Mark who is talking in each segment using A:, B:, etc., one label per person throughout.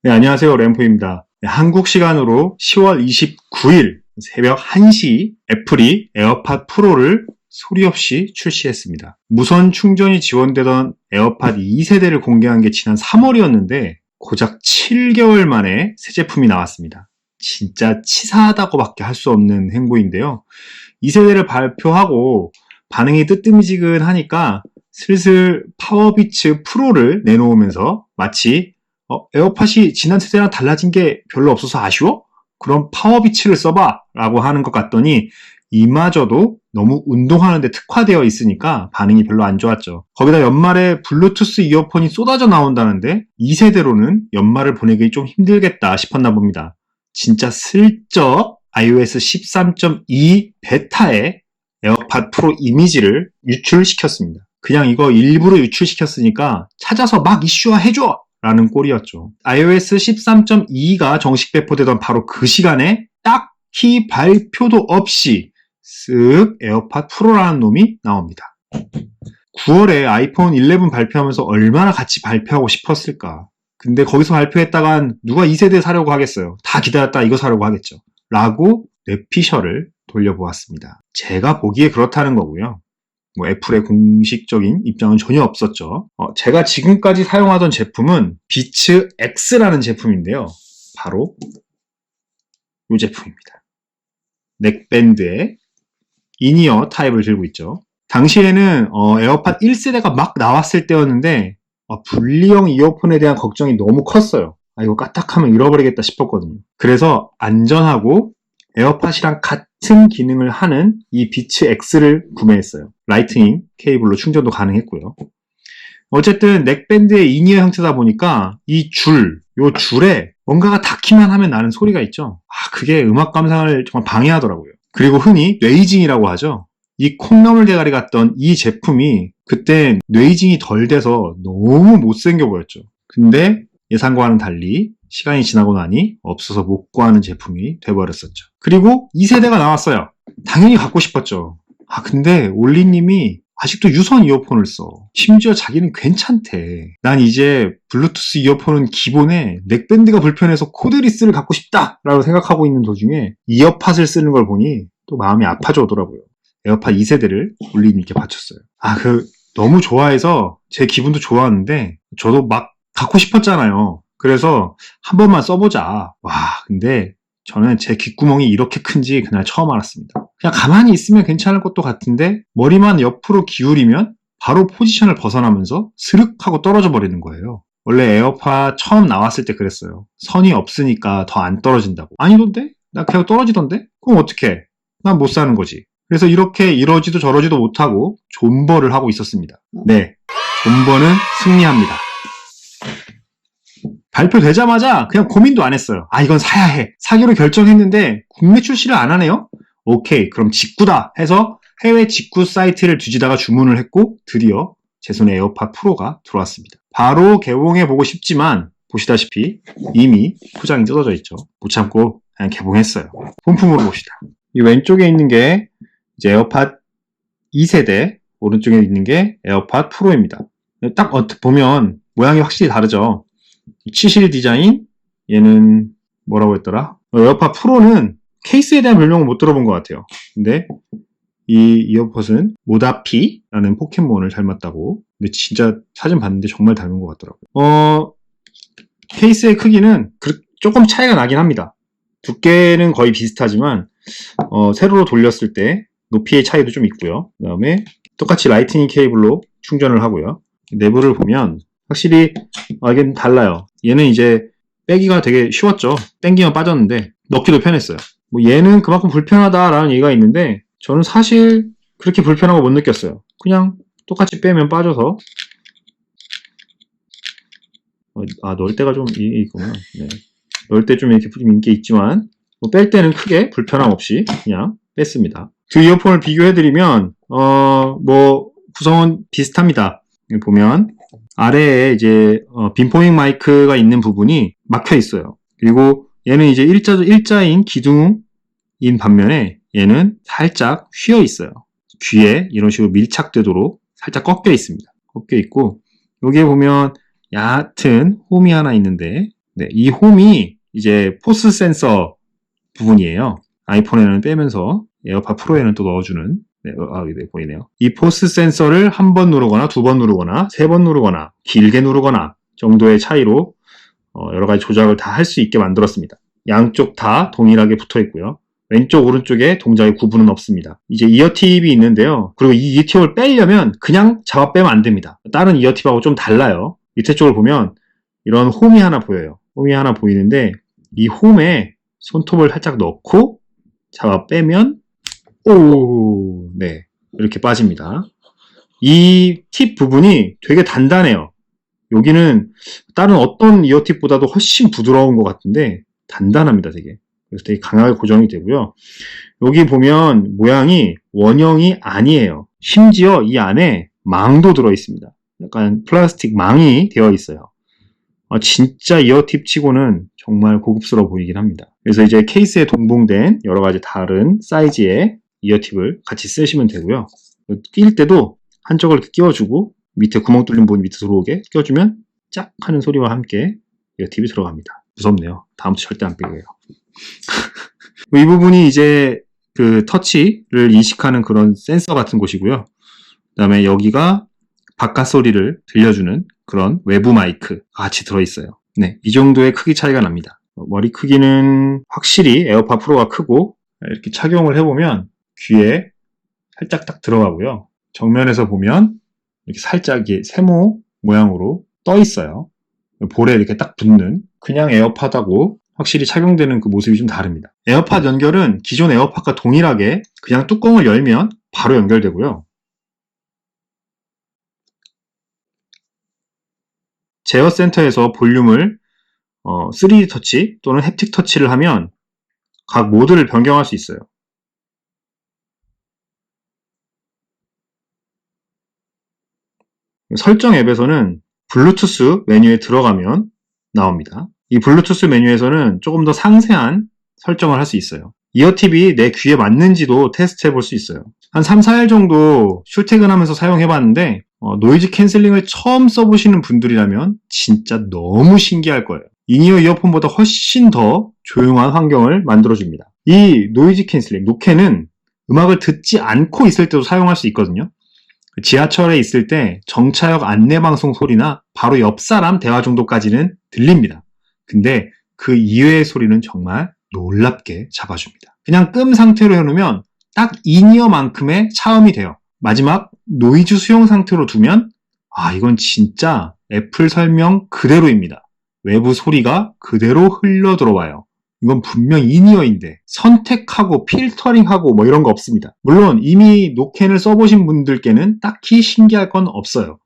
A: 네, 안녕하세요. 램프입니다. 네, 한국 시간으로 10월 29일 새벽 1시 애플이 에어팟 프로를 소리 없이 출시했습니다. 무선 충전이 지원되던 에어팟 2세대를 공개한 게 지난 3월이었는데 고작 7개월 만에 새 제품이 나왔습니다. 진짜 치사하다고밖에 할 수 없는 행보인데요. 2세대를 발표하고 반응이 뜨뜨미지근하니까 슬슬 파워비츠 프로를 내놓으면서 마치 에어팟이 지난 세대랑 달라진 게 별로 없어서 아쉬워? 그럼 파워비치를 써봐 라고 하는 것 같더니 이마저도 너무 운동하는데 특화되어 있으니까 반응이 별로 안 좋았죠. 거기다 연말에 블루투스 이어폰이 쏟아져 나온다는데 2세대로는 연말을 보내기 좀 힘들겠다 싶었나 봅니다. 진짜 슬쩍 iOS 13.2 베타에 에어팟 프로 이미지를 유출시켰습니다. 그냥 이거 일부러 유출시켰으니까 찾아서 막 이슈화 해줘! 라는 꼴이었죠. iOS 13.2가 정식 배포되던 바로 그 시간에 딱히 발표도 없이 쓱 에어팟 프로라는 놈이 나옵니다. 9월에 아이폰 11 발표하면서 얼마나 같이 발표하고 싶었을까. 근데 거기서 발표했다간 누가 2세대 사려고 하겠어요. 다 기다렸다 이거 사려고 하겠죠. 라고 뇌피셜을 돌려보았습니다. 제가 보기에 그렇다는 거고요. 애플의 공식적인 입장은 전혀 없었죠. 제가 지금까지 사용하던 제품은 비츠 X라는 제품인데요. 바로 이 제품입니다. 넥밴드의 인이어 타입을 들고 있죠. 당시에는 에어팟 1세대가 막 나왔을 때였는데 분리형 이어폰에 대한 걱정이 너무 컸어요. 이거 까딱하면 잃어버리겠다 싶었거든요. 그래서 안전하고 에어팟이랑 같은 기능을 하는 이 비츠 X를 구매했어요. 라이트닝 케이블로 충전도 가능했고요. 어쨌든 넥밴드의 인이어 형태다 보니까 요 줄에 뭔가가 닿기만 하면 나는 소리가 있죠. 그게 음악 감상을 정말 방해하더라고요. 그리고 흔히 뇌이징이라고 하죠. 이 콩나물 대가리 같던 이 제품이 그때 뇌이징이 덜 돼서 너무 못생겨 보였죠. 근데 예상과는 달리 시간이 지나고 나니 없어서 못 구하는 제품이 돼버렸었죠. 그리고 2세대가 나왔어요. 당연히 갖고 싶었죠. 근데 올리님이 아직도 유선 이어폰을 써. 심지어 자기는 괜찮대. 난 이제 블루투스 이어폰은 기본에 넥밴드가 불편해서 코드리스를 갖고 싶다! 라고 생각하고 있는 도중에 이어팟을 쓰는 걸 보니 또 마음이 아파져 오더라고요. 에어팟 2세대를 올리님께 바쳤어요. 너무 좋아해서 제 기분도 좋았는데 저도 막 갖고 싶었잖아요. 그래서 한 번만 써보자. 근데 저는 제 귓구멍이 이렇게 큰지 그날 처음 알았습니다. 그냥 가만히 있으면 괜찮을 것도 같은데 머리만 옆으로 기울이면 바로 포지션을 벗어나면서 스륵 하고 떨어져 버리는 거예요. 원래 에어팟 처음 나왔을 때 그랬어요. 선이 없으니까 더 안 떨어진다고. 아니던데? 나 그냥 떨어지던데? 그럼 어떡해? 난 못 사는 거지. 그래서 이렇게 이러지도 저러지도 못하고 존버를 하고 있었습니다. 네, 존버는 승리합니다. 발표되자마자 그냥 고민도 안 했어요. 이건 사야 해. 사기로 결정했는데 국내 출시를 안 하네요? 오케이, 그럼 직구다 해서 해외 직구 사이트를 뒤지다가 주문을 했고 드디어 제 손에 에어팟 프로가 들어왔습니다. 바로 개봉해보고 싶지만 보시다시피 이미 포장이 뜯어져 있죠. 못 참고 그냥 개봉했어요. 본품으로 봅시다. 이 왼쪽에 있는 게 이제 에어팟 2세대, 오른쪽에 있는 게 에어팟 프로입니다. 딱 보면 모양이 확실히 다르죠. 치실 디자인, 얘는 뭐라고 했더라? 에어팟 프로는 케이스에 대한 별명은 못 들어본 것 같아요. 근데 이 이어팟은 모다피라는 포켓몬을 닮았다고. 근데 진짜 사진 봤는데 정말 닮은 것 같더라고요. 케이스의 크기는 조금 차이가 나긴 합니다. 두께는 거의 비슷하지만 세로로 돌렸을 때 높이의 차이도 좀 있고요. 그 다음에 똑같이 라이트닝 케이블로 충전을 하고요. 내부를 보면 확실히 이게 달라요. 얘는 이제 빼기가 되게 쉬웠죠. 땡기면 빠졌는데 넣기도 편했어요. 얘는 그만큼 불편하다라는 얘기가 있는데 저는 사실 그렇게 불편한 거 못 느꼈어요. 그냥 똑같이 빼면 빠져서 넣을 때가 좀 있구나. 네. 넣을 때 좀 이렇게 인기 있지만 뺄 때는 크게 불편함 없이 그냥 뺐습니다. 두 이어폰을 비교해드리면 구성은 비슷합니다. 여기 보면 아래에 이제 빈포밍 마이크가 있는 부분이 막혀 있어요. 그리고 얘는 이제 일자인 기둥인 반면에 얘는 살짝 휘어 있어요. 귀에 이런 식으로 밀착되도록 살짝 꺾여 있습니다. 꺾여 있고 여기에 보면 얕은 홈이 하나 있는데 네, 이 홈이 이제 포스 센서 부분이에요. 아이폰에는 빼면서 에어팟 프로에는 또 넣어주는 네, 보이네요. 이 포스 센서를 한 번 누르거나 두 번 누르거나 세 번 누르거나 길게 누르거나 정도의 차이로 여러 가지 조작을 다 할 수 있게 만들었습니다. 양쪽 다 동일하게 붙어 있고요. 왼쪽 오른쪽에 동작의 구분은 없습니다. 이제 이어팁이 있는데요. 그리고 이 이어팁을 빼려면 그냥 잡아 빼면 안 됩니다. 다른 이어팁하고 좀 달라요. 밑에 쪽을 보면 이런 홈이 하나 보여요. 홈이 하나 보이는데 이 홈에 손톱을 살짝 넣고 잡아 빼면 네, 이렇게 빠집니다. 이 팁 부분이 되게 단단해요. 여기는 다른 어떤 이어팁보다도 훨씬 부드러운 것 같은데 단단합니다, 되게. 그래서 되게 강하게 고정이 되고요. 여기 보면 모양이 원형이 아니에요. 심지어 이 안에 망도 들어 있습니다. 약간 플라스틱 망이 되어 있어요. 진짜 이어팁 치고는 정말 고급스러워 보이긴 합니다. 그래서 이제 케이스에 동봉된 여러 가지 다른 사이즈의 이어팁을 같이 쓰시면 되고요. 낄 때도 한쪽을 이렇게 끼워주고 밑에 구멍 뚫린 부분 밑에 들어오게 껴주면 짝 하는 소리와 함께 이어팁이 들어갑니다. 무섭네요. 다음부터 절대 안 빼게요. 이 부분이 이제 그 터치를 인식하는 그런 센서 같은 곳이고요. 그 다음에 여기가 바깥 소리를 들려주는 그런 외부 마이크 같이 들어있어요. 네, 이 정도의 크기 차이가 납니다. 머리 크기는 확실히 에어팟 프로가 크고 이렇게 착용을 해보면 귀에 살짝 딱 들어가고요. 정면에서 보면 이렇게 살짝 세모 모양으로 떠 있어요. 볼에 이렇게 딱 붙는 그냥 에어팟하고 확실히 착용되는 그 모습이 좀 다릅니다. 에어팟 연결은 기존 에어팟과 동일하게 그냥 뚜껑을 열면 바로 연결되고요. 제어 센터에서 볼륨을 3D 터치 또는 햅틱 터치를 하면 각 모드를 변경할 수 있어요. 설정 앱에서는 블루투스 메뉴에 들어가면 나옵니다. 이 블루투스 메뉴에서는 조금 더 상세한 설정을 할 수 있어요. 이어팁이 내 귀에 맞는지도 테스트 해볼 수 있어요. 한 3, 4일 정도 출퇴근하면서 사용해봤는데 노이즈 캔슬링을 처음 써보시는 분들이라면 진짜 너무 신기할 거예요. 인이어 이어폰보다 훨씬 더 조용한 환경을 만들어줍니다. 이 노이즈 캔슬링, 노캔은 음악을 듣지 않고 있을 때도 사용할 수 있거든요. 지하철에 있을 때 정차역 안내방송 소리나 바로 옆 사람 대화 정도까지는 들립니다. 근데 그 이외의 소리는 정말 놀랍게 잡아줍니다. 그냥 끔 상태로 해놓으면 딱 인이어만큼의 차음이 돼요. 마지막 노이즈 수용 상태로 두면 이건 진짜 애플 설명 그대로입니다. 외부 소리가 그대로 흘러 들어와요. 이건 분명 인이어인데 선택하고 필터링하고 뭐 이런 거 없습니다. 물론 이미 노캔을 써보신 분들께는 딱히 신기할 건 없어요.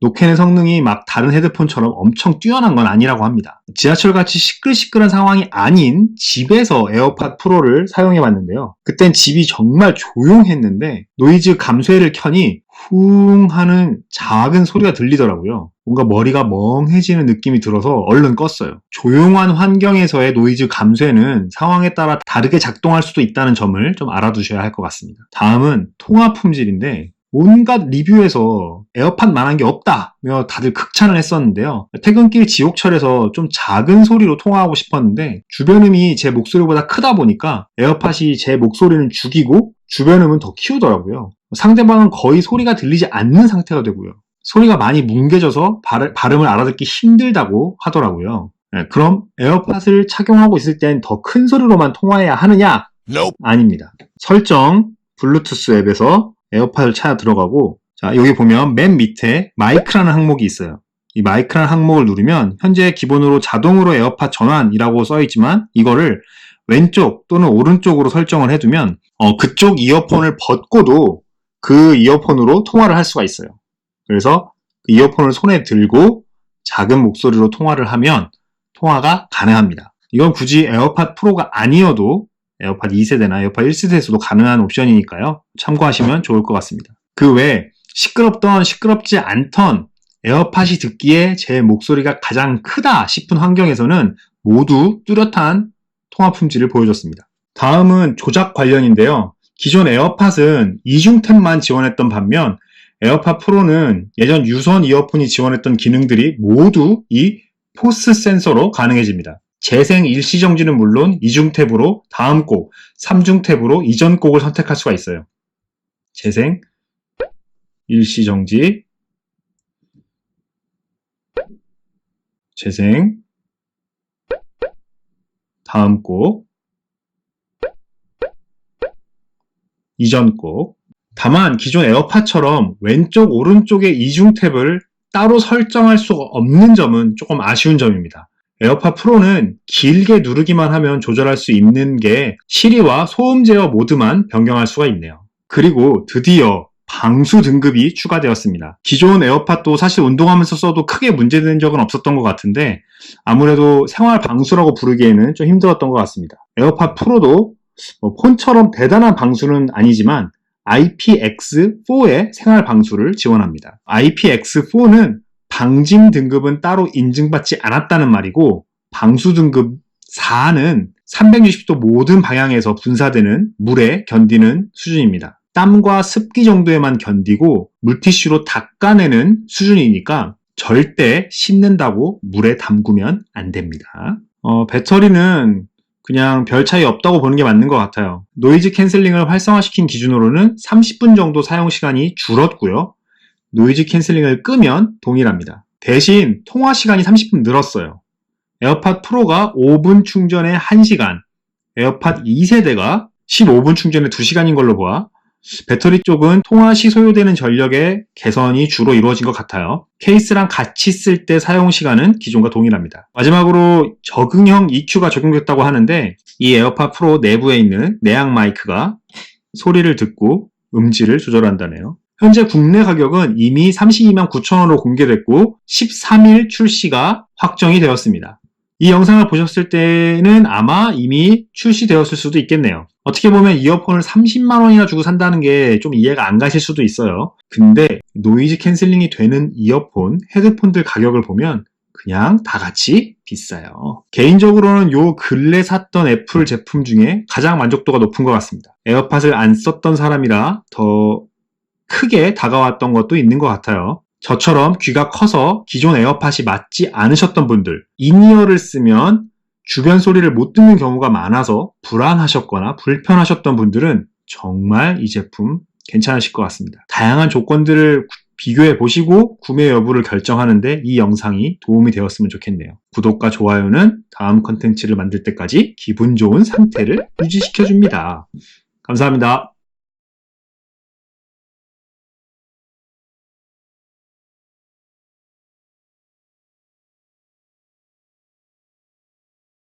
A: 노캔의 성능이 막 다른 헤드폰처럼 엄청 뛰어난 건 아니라고 합니다. 지하철같이 시끌시끌한 상황이 아닌 집에서 에어팟 프로를 사용해봤는데요. 그땐 집이 정말 조용했는데 노이즈 감쇄를 켜니 쿵 하는 작은 소리가 들리더라고요. 뭔가 머리가 멍해지는 느낌이 들어서 얼른 껐어요. 조용한 환경에서의 노이즈 감쇄는 상황에 따라 다르게 작동할 수도 있다는 점을 좀 알아두셔야 할 것 같습니다. 다음은 통화 품질인데 온갖 리뷰에서 에어팟만한 게 없다며 다들 극찬을 했었는데요. 퇴근길 지옥철에서 좀 작은 소리로 통화하고 싶었는데 주변음이 제 목소리보다 크다 보니까 에어팟이 제 목소리는 죽이고 주변음은 더 키우더라고요. 상대방은 거의 소리가 들리지 않는 상태가 되고요. 소리가 많이 뭉개져서 발음을 알아듣기 힘들다고 하더라고요. 그럼 에어팟을 착용하고 있을 땐 더 큰 소리로만 통화해야 하느냐? Nope. 아닙니다. 설정, 블루투스 앱에서 에어팟을 찾아 들어가고 자 여기 보면 맨 밑에 마이크라는 항목이 있어요. 이 마이크라는 항목을 누르면 현재 기본으로 자동으로 에어팟 전환이라고 써있지만 이거를 왼쪽 또는 오른쪽으로 설정을 해두면 그쪽 이어폰을 벗고도 그 이어폰으로 통화를 할 수가 있어요. 그래서 그 이어폰을 손에 들고 작은 목소리로 통화를 하면 통화가 가능합니다. 이건 굳이 에어팟 프로가 아니어도 에어팟 2세대나 에어팟 1세대에서도 가능한 옵션이니까요. 참고하시면 좋을 것 같습니다. 그 외에 시끄럽던 시끄럽지 않던 에어팟이 듣기에 제 목소리가 가장 크다 싶은 환경에서는 모두 뚜렷한 통화 품질을 보여줬습니다. 다음은 조작 관련인데요. 기존 에어팟은 이중탭만 지원했던 반면 에어팟 프로는 예전 유선 이어폰이 지원했던 기능들이 모두 이 포스 센서로 가능해집니다. 재생 일시정지는 물론 이중 탭으로 다음 곡, 3중 탭으로 이전 곡을 선택할 수가 있어요. 재생, 일시정지, 재생, 다음 곡, 이전 곡. 다만 기존 에어팟처럼 왼쪽 오른쪽의 이중 탭을 따로 설정할 수가 없는 점은 조금 아쉬운 점입니다. 에어팟 프로는 길게 누르기만 하면 조절할 수 있는 게 시리와 소음 제어 모드만 변경할 수가 있네요. 그리고 드디어 방수 등급이 추가되었습니다. 기존 에어팟도 사실 운동하면서 써도 크게 문제된 적은 없었던 것 같은데 아무래도 생활 방수라고 부르기에는 좀 힘들었던 것 같습니다. 에어팟 프로도 폰처럼 대단한 방수는 아니지만 IPX4의 생활 방수를 지원합니다. IPX4는 방진 등급은 따로 인증받지 않았다는 말이고 방수 등급 4는 360도 모든 방향에서 분사되는 물에 견디는 수준입니다. 땀과 습기 정도에만 견디고 물티슈로 닦아내는 수준이니까 절대 씻는다고 물에 담그면 안 됩니다. 배터리는 그냥 별 차이 없다고 보는 게 맞는 것 같아요. 노이즈 캔슬링을 활성화시킨 기준으로는 30분 정도 사용시간이 줄었고요. 노이즈 캔슬링을 끄면 동일합니다. 대신 통화 시간이 30분 늘었어요. 에어팟 프로가 5분 충전에 1시간, 에어팟 2세대가 15분 충전에 2시간인 걸로 보아 배터리 쪽은 통화 시 소요되는 전력의 개선이 주로 이루어진 것 같아요. 케이스랑 같이 쓸 때 사용 시간은 기존과 동일합니다. 마지막으로 적응형 EQ가 적용됐다고 하는데 이 에어팟 프로 내부에 있는 내양 마이크가 소리를 듣고 음질을 조절한다네요. 현재 국내 가격은 이미 32만 9천원으로 공개됐고 13일 출시가 확정이 되었습니다. 이 영상을 보셨을 때는 아마 이미 출시되었을 수도 있겠네요. 어떻게 보면 이어폰을 30만원이나 주고 산다는 게 좀 이해가 안 가실 수도 있어요. 근데 노이즈 캔슬링이 되는 이어폰, 헤드폰들 가격을 보면 그냥 다 같이 비싸요. 개인적으로는 요 근래 샀던 애플 제품 중에 가장 만족도가 높은 것 같습니다. 에어팟을 안 썼던 사람이라 더 크게 다가왔던 것도 있는 것 같아요. 저처럼 귀가 커서 기존 에어팟이 맞지 않으셨던 분들, 인이어를 쓰면 주변 소리를 못 듣는 경우가 많아서 불안하셨거나 불편하셨던 분들은 정말 이 제품 괜찮으실 것 같습니다. 다양한 조건들을 비교해 보시고 구매 여부를 결정하는데 이 영상이 도움이 되었으면 좋겠네요. 구독과 좋아요는 다음 컨텐츠를 만들 때까지 기분 좋은 상태를 유지시켜줍니다. 감사합니다.